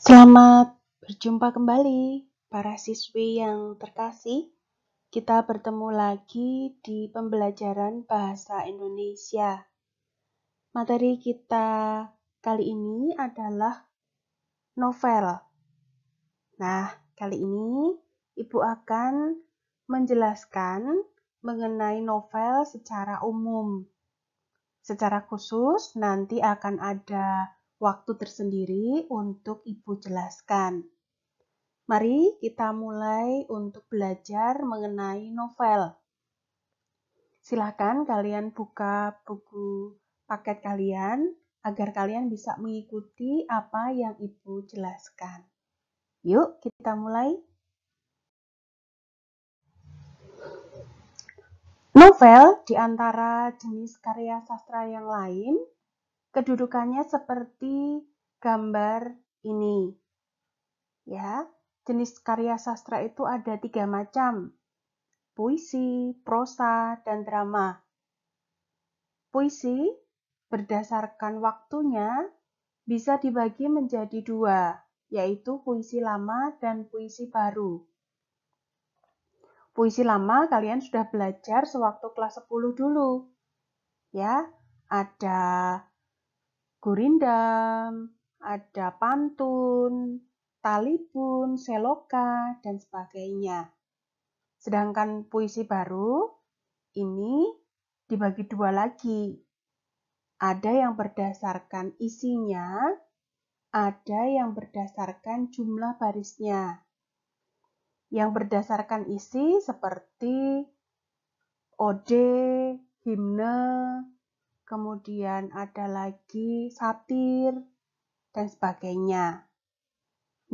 Selamat berjumpa kembali, para siswi yang terkasih. Kita bertemu lagi di pembelajaran Bahasa Indonesia. Materi kita kali ini adalah novel. Nah, kali ini Ibu akan menjelaskan mengenai novel secara umum. Secara khusus, nanti akan ada waktu tersendiri untuk Ibu jelaskan. Mari kita mulai untuk belajar mengenai novel. Silakan kalian buka buku paket kalian agar kalian bisa mengikuti apa yang Ibu jelaskan. Yuk, kita mulai. Novel di antara jenis karya sastra yang lain, kedudukannya seperti gambar ini. Ya, jenis karya sastra itu ada 3 macam. Puisi, prosa, dan drama. Puisi berdasarkan waktunya bisa dibagi menjadi 2, yaitu puisi lama dan puisi baru. Puisi lama kalian sudah belajar sewaktu kelas 10 dulu. Ya, ada gurindam, ada pantun, talipun, seloka, dan sebagainya. Sedangkan puisi baru ini dibagi 2 lagi. Ada yang berdasarkan isinya, ada yang berdasarkan jumlah barisnya. Yang berdasarkan isi seperti ode, himne, kemudian ada lagi satir, dan sebagainya.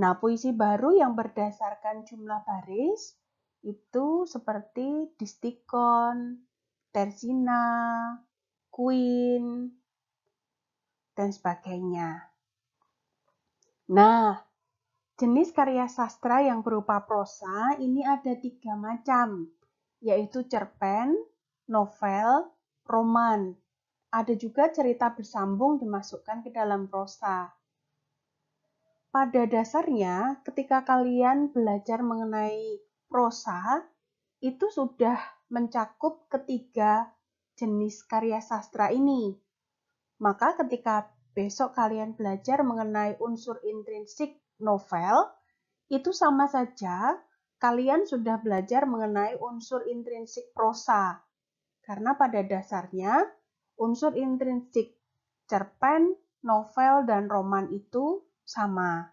Nah, puisi baru yang berdasarkan jumlah baris itu seperti distikon, tersina, queen, dan sebagainya. Nah, jenis karya sastra yang berupa prosa ini ada 3 macam, yaitu cerpen, novel, roman. Ada juga cerita bersambung dimasukkan ke dalam prosa. Pada dasarnya, ketika kalian belajar mengenai prosa, itu sudah mencakup ketiga jenis karya sastra ini. Maka ketika besok kalian belajar mengenai unsur intrinsik novel, itu sama saja kalian sudah belajar mengenai unsur intrinsik prosa. Karena pada dasarnya unsur intrinsik cerpen, novel, dan roman itu sama.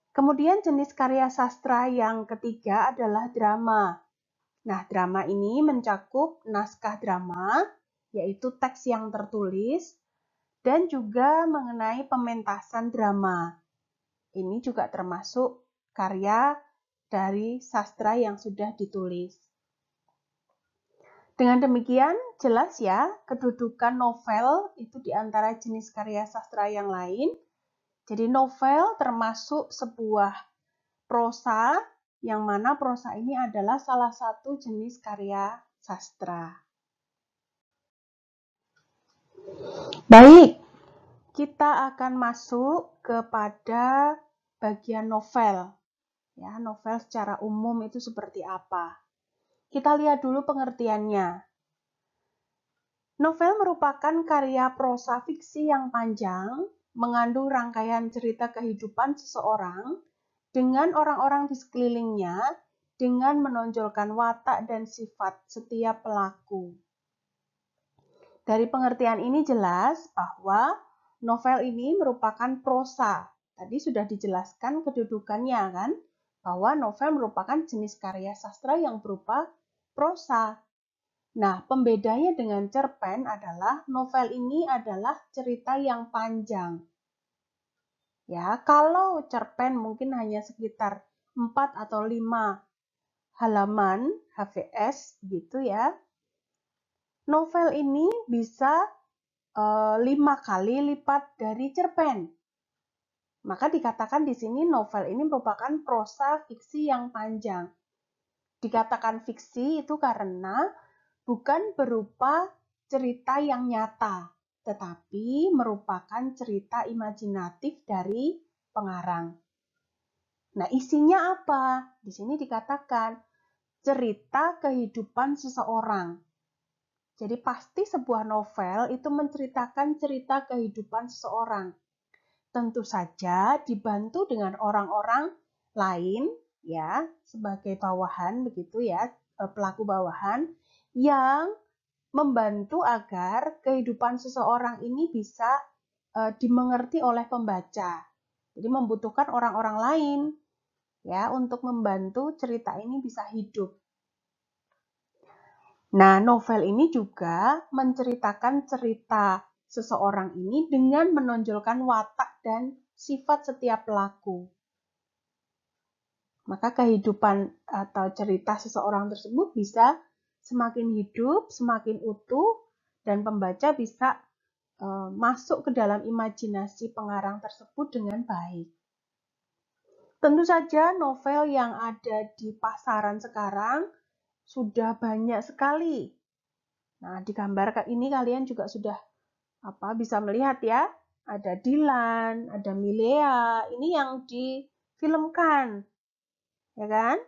Kemudian jenis karya sastra yang ketiga adalah drama. Nah, drama ini mencakup naskah drama, yaitu teks yang tertulis, dan juga mengenai pementasan drama. Ini juga termasuk karya dari sastra yang sudah ditulis. Dengan demikian, jelas ya, kedudukan novel itu di antara jenis karya sastra yang lain. Jadi novel termasuk sebuah prosa, yang mana prosa ini adalah salah satu jenis karya sastra. Baik, kita akan masuk kepada bagian novel. Ya, novel secara umum itu seperti apa? Kita lihat dulu pengertiannya. Novel merupakan karya prosa fiksi yang panjang, mengandung rangkaian cerita kehidupan seseorang dengan orang-orang di sekelilingnya, dengan menonjolkan watak dan sifat setiap pelaku. Dari pengertian ini jelas bahwa novel ini merupakan prosa. Tadi sudah dijelaskan kedudukannya kan, bahwa novel merupakan jenis karya sastra yang berupa prosa. Nah, pembedanya dengan cerpen adalah novel ini adalah cerita yang panjang. Ya, kalau cerpen mungkin hanya sekitar 4 atau 5 halaman HVS gitu ya. Novel ini bisa 5 kali lipat dari cerpen. Maka dikatakan di sini novel ini merupakan prosa fiksi yang panjang. Dikatakan fiksi itu karena bukan berupa cerita yang nyata. tetapi merupakan cerita imajinatif dari pengarang. Nah, isinya apa? Di sini dikatakan cerita kehidupan seseorang. Jadi pasti sebuah novel itu menceritakan cerita kehidupan seseorang. Tentu saja dibantu dengan orang-orang lain ya, sebagai bawahan begitu ya, pelaku bawahan yang membantu agar kehidupan seseorang ini bisa dimengerti oleh pembaca. Jadi membutuhkan orang-orang lain ya untuk membantu cerita ini bisa hidup. Nah, novel ini juga menceritakan cerita seseorang ini dengan menonjolkan watak dan sifat setiap pelaku. Maka kehidupan atau cerita seseorang tersebut bisa semakin hidup, semakin utuh, dan pembaca bisa masuk ke dalam imajinasi pengarang tersebut dengan baik. Tentu saja novel yang ada di pasaran sekarang sudah banyak sekali. Nah, di gambar ini kalian juga sudah bisa melihat ya, ada Dilan, ada Milea, ini yang difilmkan, ya kan?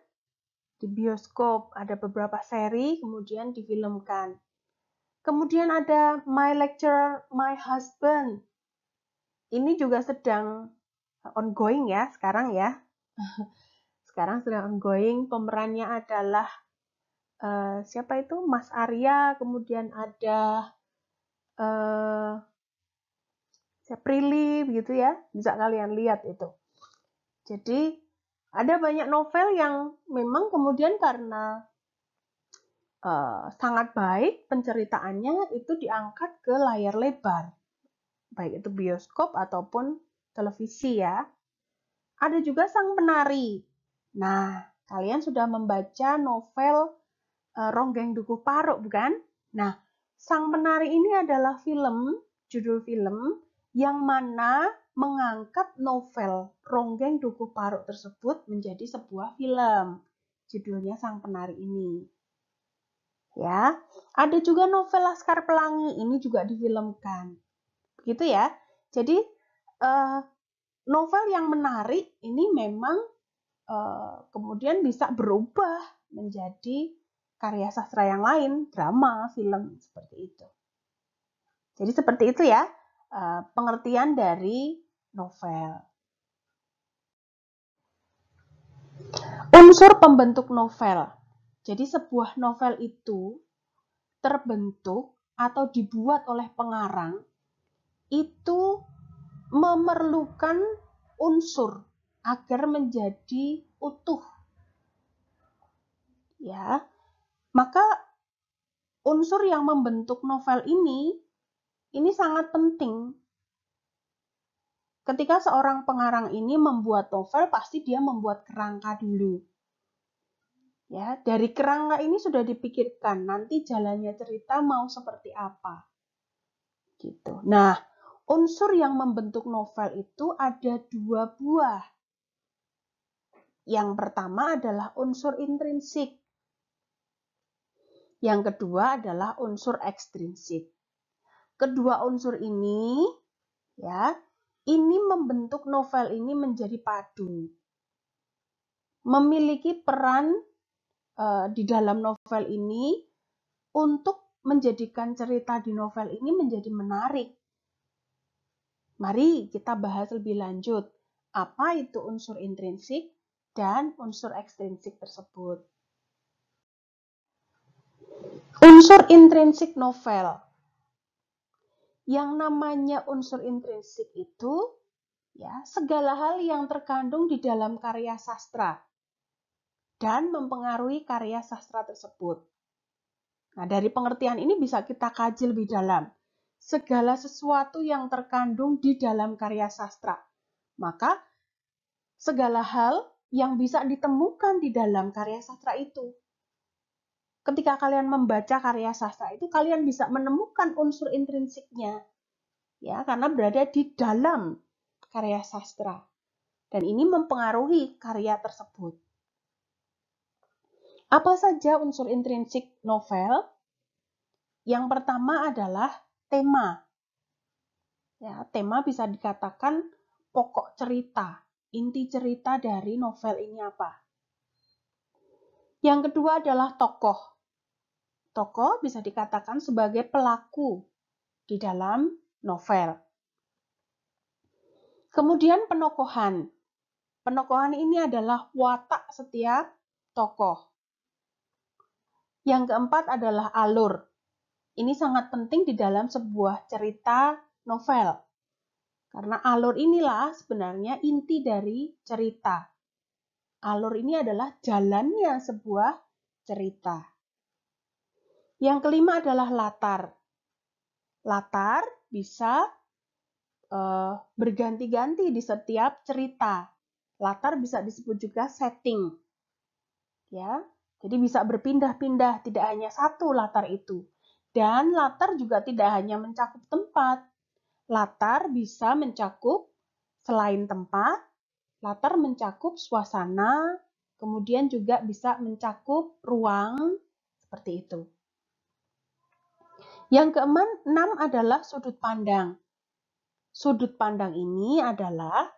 Di bioskop ada beberapa seri, kemudian difilmkan. Kemudian ada My Lecturer, My Husband. Ini juga sedang ongoing ya, sekarang ya. Sekarang sedang ongoing, pemerannya adalah siapa itu? Mas Arya, kemudian ada Prilly begitu ya, bisa kalian lihat itu. Jadi ada banyak novel yang memang kemudian karena sangat baik penceritaannya itu diangkat ke layar lebar, baik itu bioskop ataupun televisi ya. Ada juga Sang Penari. Nah, kalian sudah membaca novel Ronggeng Dukuh Paruk bukan? Nah, Sang Penari ini adalah judul film yang mana mengangkat novel Ronggeng Dukuh Paruk tersebut menjadi sebuah film. Judulnya Sang Penari ini. Ya, ada juga novel Laskar Pelangi, ini juga difilmkan. Begitu ya. Jadi novel yang menarik ini memang kemudian bisa berubah menjadi karya sastra yang lain, drama, film, seperti itu. Jadi seperti itu ya pengertian dari novel. Unsur pembentuk novel. Jadi sebuah novel itu terbentuk atau dibuat oleh pengarang itu memerlukan unsur agar menjadi utuh. Ya. Maka unsur yang membentuk novel ini sangat penting. Ketika seorang pengarang ini membuat novel, pasti dia membuat kerangka dulu. Ya, dari kerangka ini sudah dipikirkan nanti jalannya cerita mau seperti apa. Gitu. Nah, unsur yang membentuk novel itu ada 2 buah. Yang pertama adalah unsur intrinsik. Yang kedua adalah unsur ekstrinsik. Kedua unsur ini ya, ini membentuk novel ini menjadi padu. Memiliki peran di dalam novel ini untuk menjadikan cerita di novel ini menjadi menarik. Mari kita bahas lebih lanjut. Apa itu unsur intrinsik dan unsur ekstrinsik tersebut? Unsur intrinsik novel. Yang namanya unsur intrinsik itu ya, segala hal yang terkandung di dalam karya sastra dan mempengaruhi karya sastra tersebut. Nah, dari pengertian ini bisa kita kaji lebih dalam. Segala sesuatu yang terkandung di dalam karya sastra. Maka, segala hal yang bisa ditemukan di dalam karya sastra itu. Ketika kalian membaca karya sastra itu, kalian bisa menemukan unsur intrinsiknya. Ya, karena berada di dalam karya sastra. Dan ini mempengaruhi karya tersebut. Apa saja unsur intrinsik novel? Yang pertama adalah tema. Ya, tema bisa dikatakan pokok cerita, inti cerita dari novel ini apa. Yang kedua adalah tokoh. Tokoh bisa dikatakan sebagai pelaku di dalam novel. Kemudian penokohan. Penokohan ini adalah watak setiap tokoh. Yang keempat adalah alur. Ini sangat penting di dalam sebuah cerita novel. Karena alur inilah sebenarnya inti dari cerita. Alur ini adalah jalannya sebuah cerita. Yang kelima adalah latar. Latar bisa berganti-ganti di setiap cerita. Latar bisa disebut juga setting. Ya, jadi bisa berpindah-pindah, tidak hanya satu latar itu. Dan latar juga tidak hanya mencakup tempat. Latar bisa mencakup selain tempat, latar mencakup suasana, kemudian juga bisa mencakup ruang, seperti itu. Yang keenam adalah sudut pandang. Sudut pandang ini adalah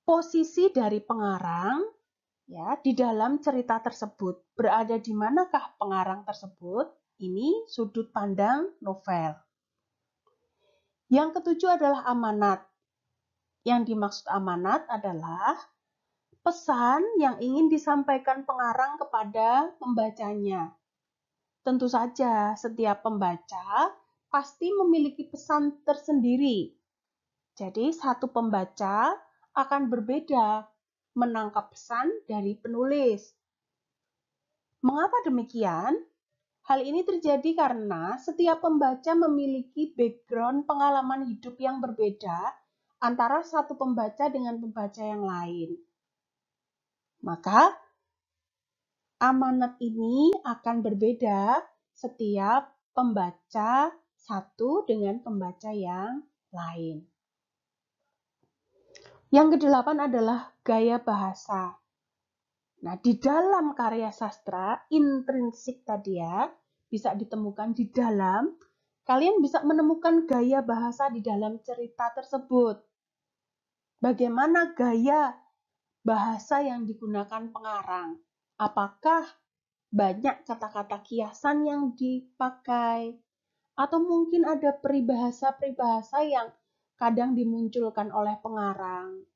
posisi dari pengarang ya di dalam cerita tersebut. Berada di manakah pengarang tersebut? Ini sudut pandang novel. Yang ketujuh adalah amanat. Yang dimaksud amanat adalah pesan yang ingin disampaikan pengarang kepada pembacanya. Tentu saja setiap pembaca pasti memiliki pesan tersendiri. Jadi satu pembaca akan berbeda menangkap pesan dari penulis. Mengapa demikian? Hal ini terjadi karena setiap pembaca memiliki background pengalaman hidup yang berbeda antara satu pembaca dengan pembaca yang lain. Maka, amanat ini akan berbeda setiap pembaca satu dengan pembaca yang lain. Yang kedelapan adalah gaya bahasa. Nah, di dalam karya sastra, intrinsik tadi ya, bisa ditemukan di dalam, kalian bisa menemukan gaya bahasa di dalam cerita tersebut. Bagaimana gaya bahasa yang digunakan pengarang? Apakah banyak kata-kata kiasan yang dipakai? Atau mungkin ada peribahasa-peribahasa yang kadang dimunculkan oleh pengarang?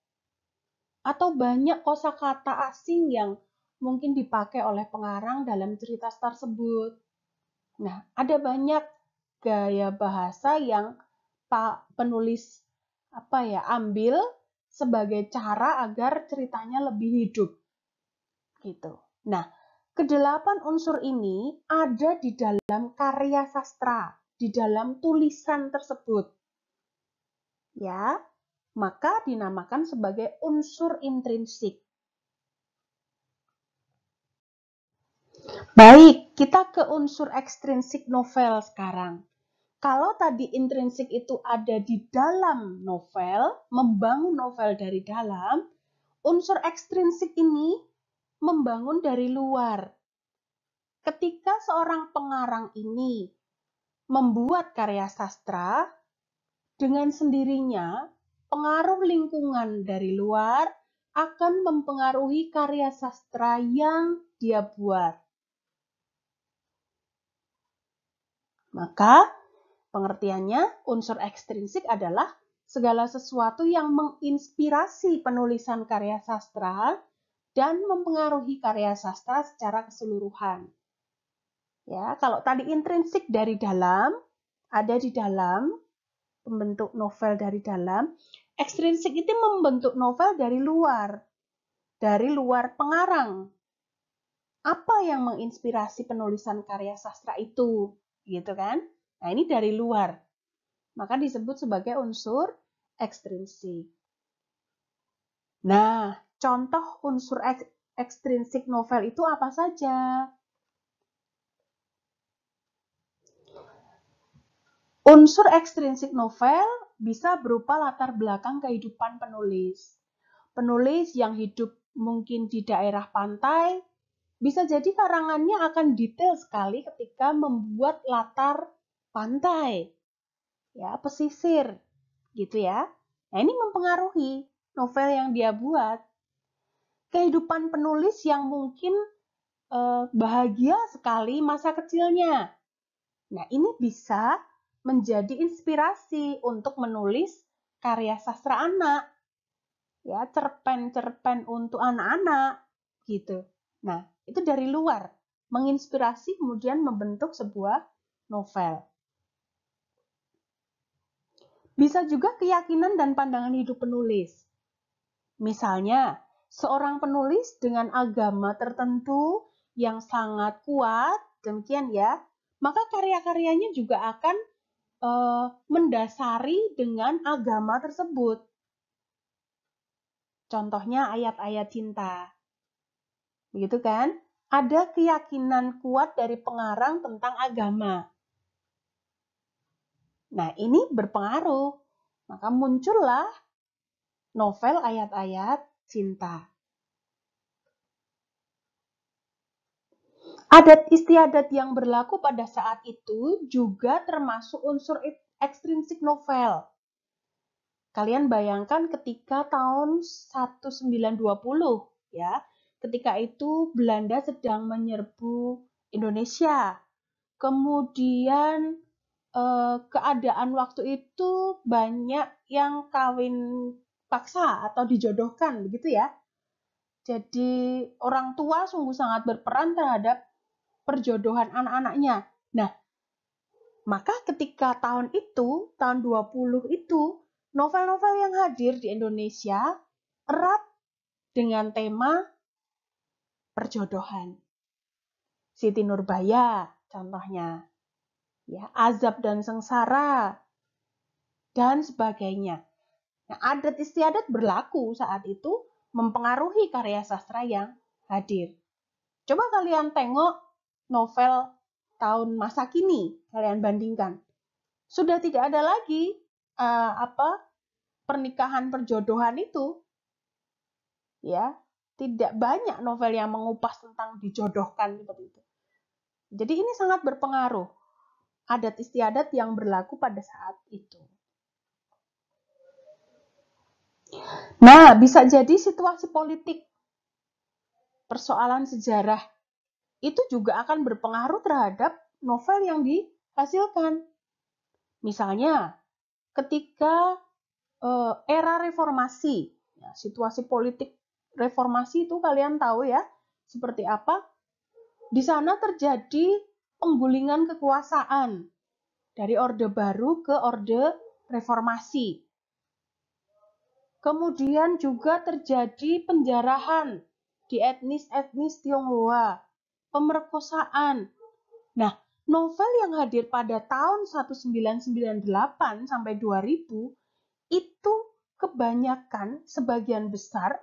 Atau banyak kosakata asing yang mungkin dipakai oleh pengarang dalam cerita tersebut. Nah, ada banyak gaya bahasa yang penulis ambil sebagai cara agar ceritanya lebih hidup. Gitu. Nah, kedelapan unsur ini ada di dalam karya sastra, di dalam tulisan tersebut. Ya, maka dinamakan sebagai unsur intrinsik. Baik, kita ke unsur ekstrinsik novel sekarang. Kalau tadi intrinsik itu ada di dalam novel, membangun novel dari dalam, unsur ekstrinsik ini membangun dari luar. Ketika seorang pengarang ini membuat karya sastra, dengan sendirinya pengaruh lingkungan dari luar akan mempengaruhi karya sastra yang dia buat. Maka pengertiannya unsur ekstrinsik adalah segala sesuatu yang menginspirasi penulisan karya sastra dan mempengaruhi karya sastra secara keseluruhan. Ya, kalau tadi intrinsik dari dalam, ada di dalam, membentuk novel dari dalam, ekstrinsik itu membentuk novel dari luar pengarang. Apa yang menginspirasi penulisan karya sastra itu, gitu kan? Nah, ini dari luar. Maka disebut sebagai unsur ekstrinsik. Nah, contoh unsur ekstrinsik novel itu apa saja? Unsur ekstrinsik novel bisa berupa latar belakang kehidupan penulis. Penulis yang hidup mungkin di daerah pantai, bisa jadi karangannya akan detail sekali ketika membuat latar pantai, ya, pesisir. gitu ya. Nah, ini mempengaruhi novel yang dia buat. Kehidupan penulis yang mungkin bahagia sekali masa kecilnya. Nah, ini bisa menjadi inspirasi untuk menulis karya sastra anak. Ya, cerpen-cerpen untuk anak-anak gitu. Nah, itu dari luar, menginspirasi kemudian membentuk sebuah novel. Bisa juga keyakinan dan pandangan hidup penulis. Misalnya, seorang penulis dengan agama tertentu yang sangat kuat, demikian ya, maka karya-karyanya juga akan mendasari dengan agama tersebut. Contohnya ayat-ayat cinta. Begitu kan? Ada keyakinan kuat dari pengarang tentang agama. Nah, ini berpengaruh. Maka muncullah novel ayat-ayat cinta. Adat istiadat yang berlaku pada saat itu juga termasuk unsur ekstrinsik novel. Kalian bayangkan ketika tahun 1920 ya, ketika itu Belanda sedang menyerbu Indonesia. Kemudian keadaan waktu itu banyak yang kawin paksa atau dijodohkan begitu ya. Jadi orang tua sungguh sangat berperan terhadap perjodohan anak-anaknya. Nah, maka ketika tahun itu, tahun 20 itu, novel-novel yang hadir di Indonesia erat dengan tema perjodohan. Siti Nurbaya contohnya. Ya, azab dan sengsara dan sebagainya. Nah, adat istiadat berlaku saat itu mempengaruhi karya sastra yang hadir. Coba kalian tengok novel tahun masa kini, kalian bandingkan. Sudah tidak ada lagi pernikahan perjodohan itu. Ya, tidak banyak novel yang mengupas tentang dijodohkan seperti itu. Jadi ini sangat berpengaruh adat istiadat yang berlaku pada saat itu. Nah, bisa jadi situasi politik, persoalan sejarah, itu juga akan berpengaruh terhadap novel yang dihasilkan. Misalnya, ketika era reformasi, ya, situasi politik reformasi itu kalian tahu ya, seperti apa? Di sana terjadi penggulingan kekuasaan dari Orde Baru ke Orde Reformasi. Kemudian juga terjadi penjarahan di etnis-etnis Tionghoa, pemerkosaan. Nah, novel yang hadir pada tahun 1998 sampai 2000 itu kebanyakan, sebagian besar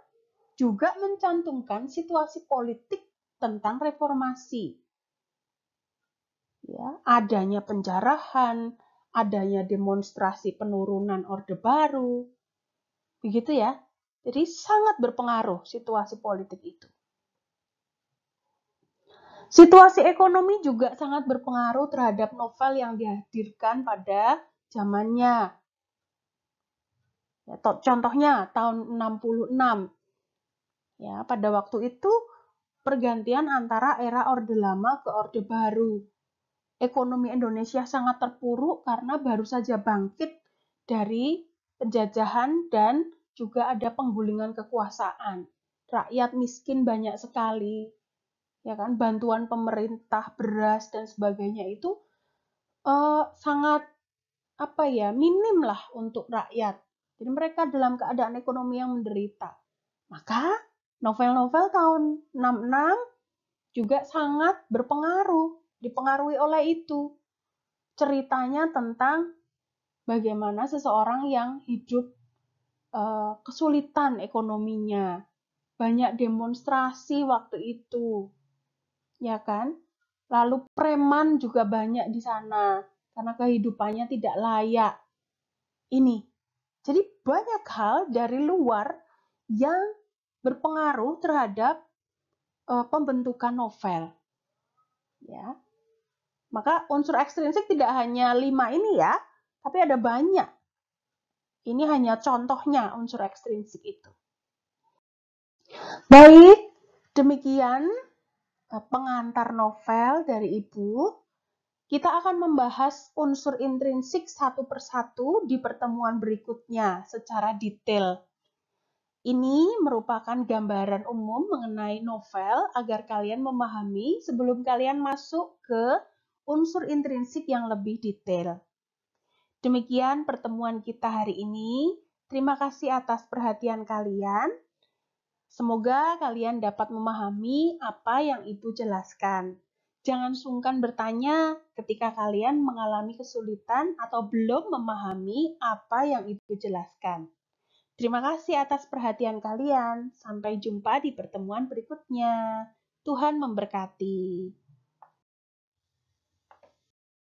juga mencantumkan situasi politik tentang reformasi. Ya, adanya penjarahan, adanya demonstrasi penurunan Orde Baru, begitu ya. Jadi sangat berpengaruh situasi politik itu. Situasi ekonomi juga sangat berpengaruh terhadap novel yang dihadirkan pada zamannya. Ya, contohnya tahun 66. Ya, pada waktu itu pergantian antara era Orde Lama ke Orde Baru. Ekonomi Indonesia sangat terpuruk karena baru saja bangkit dari penjajahan dan juga ada penggulingan kekuasaan. Rakyat miskin banyak sekali. Ya kan, bantuan pemerintah, beras dan sebagainya itu sangat minim lah untuk rakyat. Jadi mereka dalam keadaan ekonomi yang menderita. Maka novel-novel tahun 66 juga sangat berpengaruh, dipengaruhi oleh itu. Ceritanya tentang bagaimana seseorang yang hidup kesulitan ekonominya, banyak demonstrasi waktu itu, ya kan? Lalu preman juga banyak di sana karena kehidupannya tidak layak. Ini, jadi banyak hal dari luar yang berpengaruh terhadap pembentukan novel. Ya, maka unsur ekstrinsik tidak hanya 5 ini ya, tapi ada banyak. Ini hanya contohnya unsur ekstrinsik itu. Baik, demikian pengantar novel dari Ibu. Kita akan membahas unsur intrinsik satu persatu di pertemuan berikutnya secara detail. Ini merupakan gambaran umum mengenai novel agar kalian memahami sebelum kalian masuk ke unsur intrinsik yang lebih detail. Demikian pertemuan kita hari ini. Terima kasih atas perhatian kalian. Semoga kalian dapat memahami apa yang Ibu jelaskan. Jangan sungkan bertanya ketika kalian mengalami kesulitan atau belum memahami apa yang Ibu jelaskan. Terima kasih atas perhatian kalian. Sampai jumpa di pertemuan berikutnya. Tuhan memberkati.